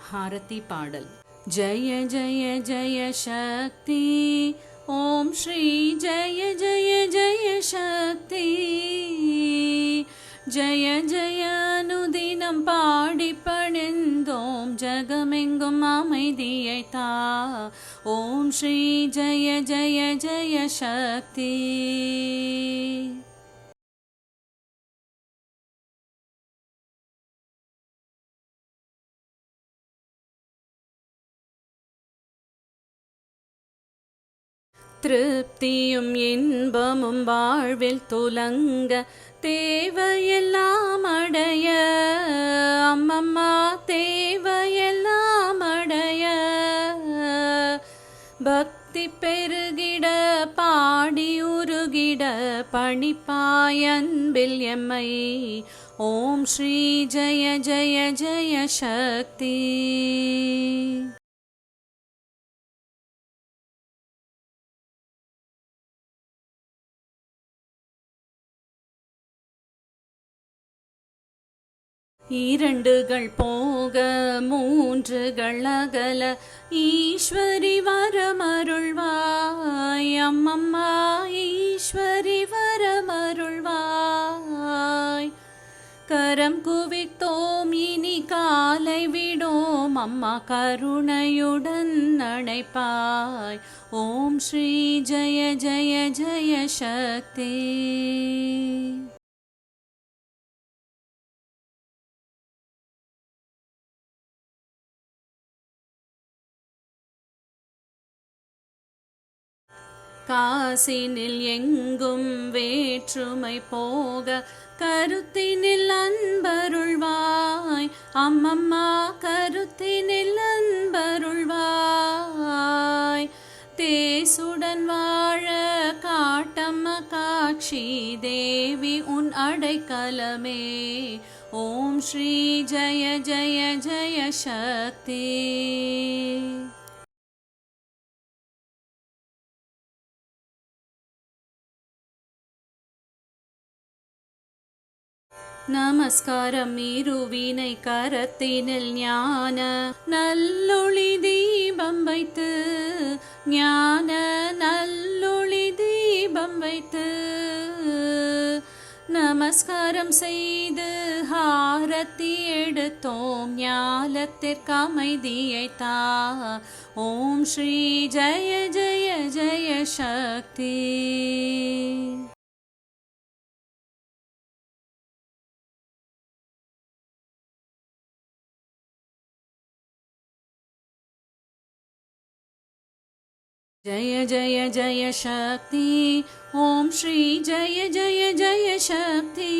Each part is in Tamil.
ஹாரதி பாடல். ஜய ஜய ஜய சக்தி ஓம் ஸ்ரீ ஜய ஜய ஜய சக்தி ஜய ஜய அனுதினம் பாடி பணிந்தோம் ஜகமெங்கும் அமைதியை தா. ஓம் ஸ்ரீ ஜய ஜய ஜய சக்தி. திருப்தியும் இன்பமும் வாழ்வில் துலங்க தேவையெல்லாம் அடைய அம்மம்மா தேவையெல்லாம் அடைய பக்தி பெருகிட பாடி உருகிட பணிப்பாய் அன்பில் எம்மை. ஓம் ஸ்ரீ ஜய ஜய ஜய சக்தி. இரண்டுகள் போக மூன்றுகள் அகல ஈஸ்வரி வரமருள்வாய் அம்மம்மா ஈஸ்வரி வரமருள்வாய். கரம் குவித்தோம் இனி காலை விடோம் அம்மா கருணையுடன் அணைப்பாய். ஓம் ஸ்ரீ ஜய ஜய ஜய சக்தி. காசினில் எங்கும் வேற்றுமை போக கருத்தினில் அன்பருள்வாய் அம்மம்மா கருத்தினில் அன்பருள்வாய். தேசுடன் வாழ காட்டம்மா காட்சி தேவி உன் அடைக்கலமே. ஓம் ஸ்ரீ ஜய ஜய ஜய சக்தி. நமஸ்காரம் இருவினை கரத்தினில் ஞான நல்லொளி தீபம் வைத்து ஞான நல்லொளி தீபம் வைத்து நமஸ்காரம் செய்து ஹாரத்தி எடுத்தோம் ஞாலத்திற்கு அமைதியை தா. ஓம் ஸ்ரீ ஜய ஜய ஜய சக்தி. जय जय जय शक्ति ओम श्री जय जय जय शक्ति.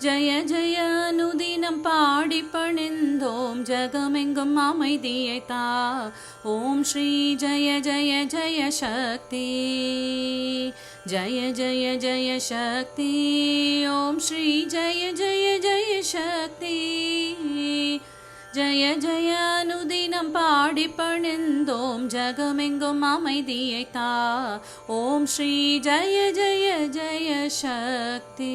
जय जय अनुदिனம் பாடி பணிந்தோம் ஜகமெங்கும் அமைதியை தா. ஓம் ஸ்ரீ ஜய ஜய ஜய சக்தி. ஜய ஜய ஜய சக்தி ஓம் ஸ்ரீ ஜய ஜய ஜய சக்தி. ஜய ஜய அனுதினம் பாடி பணிந்தோம் ஜகமெங்கும் அமைதியை தா. ஓம் ஸ்ரீ ஜய ஜய ஜய சக்தி.